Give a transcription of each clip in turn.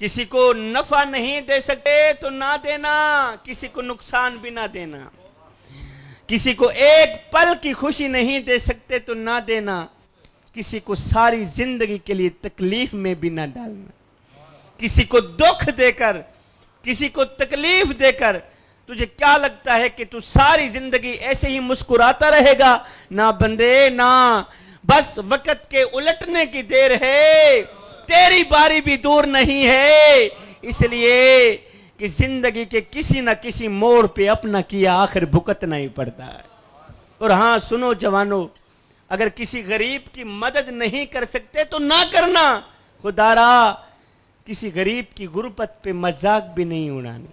کسی کو نفع نہیں دے سکتے تو نہ دینا، کسی کو نقصان بھی نہ دینا، کسی کو ایک پل کی خوشی نہیں دے سکتے تو نہ دینا، کسی کو ساری زندگی کے لیے تکلیف میں بھی نہ ڈالنا، کسی کو دکھ دے کر، کسی کو تکلیف دے کر تجھے کیا لگتا ہے کہ تو ساری زندگی ایسے ہی مسکراتا رہے گا؟ نہ بندے نہ، بس وقت کے الٹنے کی دیر ہے، تیری باری بھی دور نہیں ہے، اس لیے کہ زندگی کے کسی نہ کسی موڑ پہ اپنا کیا آخر بھگتنا ہی پڑتا ہے۔ اور ہاں سنو جوانو، اگر کسی غریب کی مدد نہیں کر سکتے تو نہ کرنا، خدا را کسی غریب کی غربت پہ مذاق بھی نہیں اڑانا،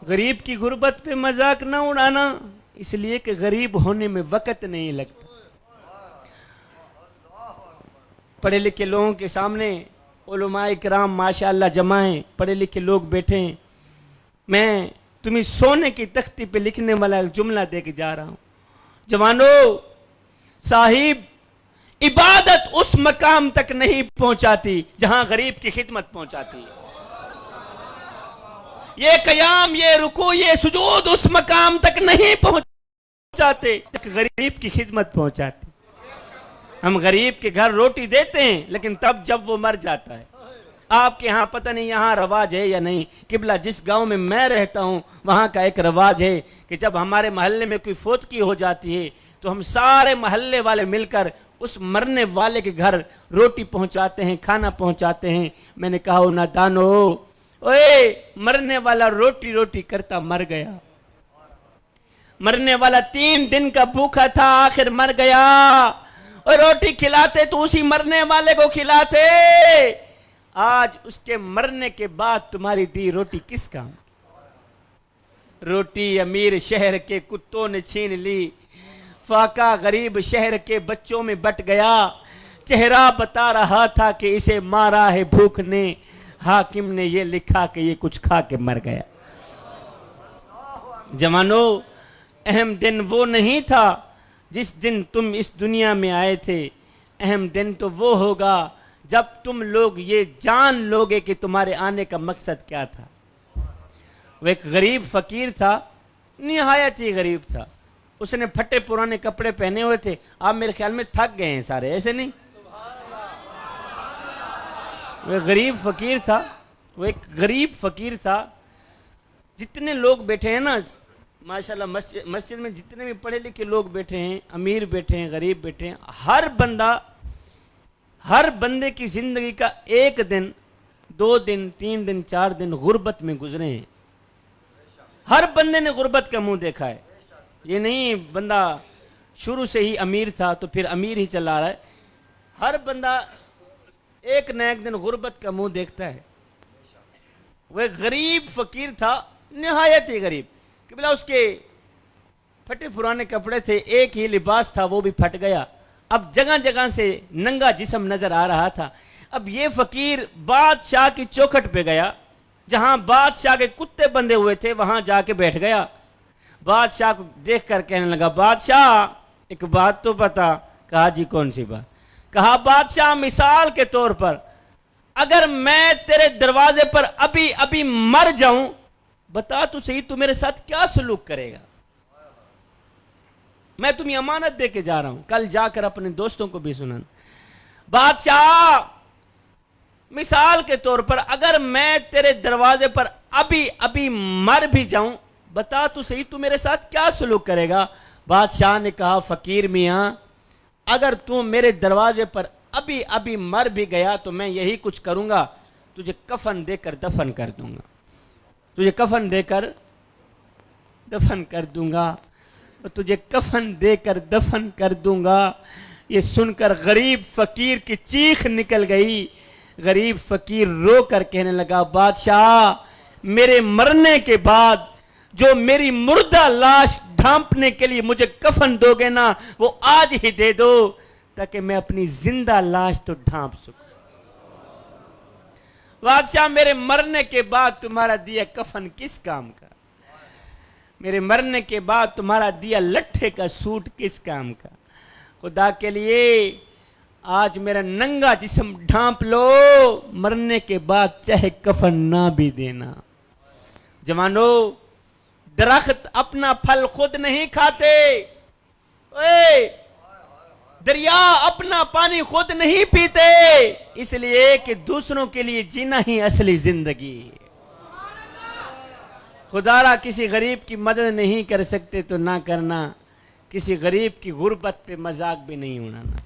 غریب کی غربت پہ مذاق نہ اڑانا، اس لیے کہ غریب ہونے میں وقت نہیں لگتا۔ پڑھے لکھے لوگوں کے سامنے علماء کرام ماشاءاللہ جمع ہیں، پڑھے لکھے لوگ بیٹھے ہیں، میں تمہیں سونے کی تختی پہ لکھنے والا ایک جملہ دے کے جا رہا ہوں۔ جوانو، صاحب عبادت اس مقام تک نہیں پہنچاتی جہاں غریب کی خدمت پہنچاتی ہے، یہ قیام، یہ رکوع، یہ سجود اس مقام تک نہیں پہنچاتے غریب کی خدمت پہنچاتی۔ ہم غریب کے گھر روٹی دیتے ہیں لیکن تب جب وہ مر جاتا ہے۔ آپ کے ہاں پتہ نہیں یہاں رواج ہے یا نہیں، قبلہ جس گاؤں میں میں رہتا ہوں وہاں کا ایک رواج ہے کہ جب ہمارے محلے میں کوئی فوتگی ہو جاتی ہے تو ہم سارے محلے والے مل کر اس مرنے والے کے گھر روٹی پہنچاتے ہیں، کھانا پہنچاتے ہیں۔ میں نے کہا نادانو، اوے مرنے والا روٹی روٹی کرتا مر گیا، مرنے والا 3 دن کا بھوکا تھا، آخر مر گیا، اور روٹی کھلاتے تو اسی مرنے والے کو کھلاتے، آج اس کے مرنے کے بعد تمہاری دی روٹی کس کام؟ روٹی امیر شہر کے کتوں نے چھین لی، فاقہ غریب شہر کے بچوں میں بٹ گیا، چہرہ بتا رہا تھا کہ اسے مارا ہے بھوک نے، حاکم نے یہ لکھا کہ یہ کچھ کھا کے مر گیا۔ جوانو، اہم دن وہ نہیں تھا جس دن تم اس دنیا میں آئے تھے، اہم دن تو وہ ہوگا جب تم لوگ یہ جان لوگے کہ تمہارے آنے کا مقصد کیا تھا۔ وہ ایک غریب فقیر تھا، نہایت ہی غریب تھا، اس نے پھٹے پرانے کپڑے پہنے ہوئے تھے، آپ میرے خیال میں تھک گئے ہیں سارے، ایسے نہیں؟ وہ غریب فقیر تھا، وہ ایک غریب فقیر تھا۔ جتنے لوگ بیٹھے ہیں نا ماشاءاللہ مسجد میں، جتنے بھی پڑھے لکھے لوگ بیٹھے ہیں، امیر بیٹھے ہیں، غریب بیٹھے ہیں، ہر بندے کی زندگی کا 1 دن 2 دن 3 دن 4 دن غربت میں گزرے ہیں۔ ہر بندے نے غربت کا منہ دیکھا ہے، یہ نہیں بندہ شروع سے ہی امیر تھا تو پھر امیر ہی چلا رہا ہے، ہر بندہ ایک نہ ایک دن غربت کا منہ دیکھتا ہے۔ وہ ایک غریب فقیر تھا، نہایت ہی غریب، کہ بلا اس کے پھٹے پرانے کپڑے تھے، ایک ہی لباس تھا وہ بھی پھٹ گیا، اب جگہ جگہ سے ننگا جسم نظر آ رہا تھا۔ اب یہ فقیر بادشاہ کی چوکھٹ پہ گیا، جہاں بادشاہ کے کتے بندے ہوئے تھے وہاں جا کے بیٹھ گیا۔ بادشاہ کو دیکھ کر کہنے لگا، بادشاہ ایک بات تو بتا۔ کہا جی کون سی بات؟ کہا بادشاہ مثال کے طور پر اگر میں تیرے دروازے پر ابھی مر جاؤں، بتا تو صحیح تو میرے ساتھ کیا سلوک کرے گا؟ میں تمہیں امانت دے کے جا رہا ہوں، کل جا کر اپنے دوستوں کو بھی سنانا۔ بادشاہ مثال کے طور پر اگر میں تیرے دروازے پر ابھی مر بھی جاؤں، بتا تو صحیح تو میرے ساتھ کیا سلوک کرے گا؟ بادشاہ نے کہا، فقیر میاں اگر تو میرے دروازے پر ابھی مر بھی گیا تو میں یہی کچھ کروں گا، تجھے کفن دے کر دفن کر دوں گا، تجھے کفن دے کر دفن کر دوں گا، تجھے کفن دے کر دفن کر دوں گا۔ یہ سن کر غریب فقیر کی چیخ نکل گئی، غریب فقیر رو کر کہنے لگا، بادشاہ میرے مرنے کے بعد جو میری مردہ لاش ڈھانپنے کے لیے مجھے کفن دو گے نا، وہ آج ہی دے دو تاکہ میں اپنی زندہ لاش تو ڈھانپ سکوں۔ بادشاہ میرے مرنے کے بعد تمہارا دیا کفن کس کام کا؟ میرے مرنے کے بعد تمہارا دیا لٹھے کا سوٹ کس کام کا؟ خدا کے لیے آج میرا ننگا جسم ڈھانپ لو، مرنے کے بعد چاہے کفن نہ بھی دینا۔ جوانو، درخت اپنا پھل خود نہیں کھاتے، دریا اپنا پانی خود نہیں پیتے، اس لیے کہ دوسروں کے لیے جینا ہی اصلی زندگی ہے۔ خدا را کسی غریب کی مدد نہیں کر سکتے تو نہ کرنا، کسی غریب کی غربت پہ مذاق بھی نہیں اڑانا۔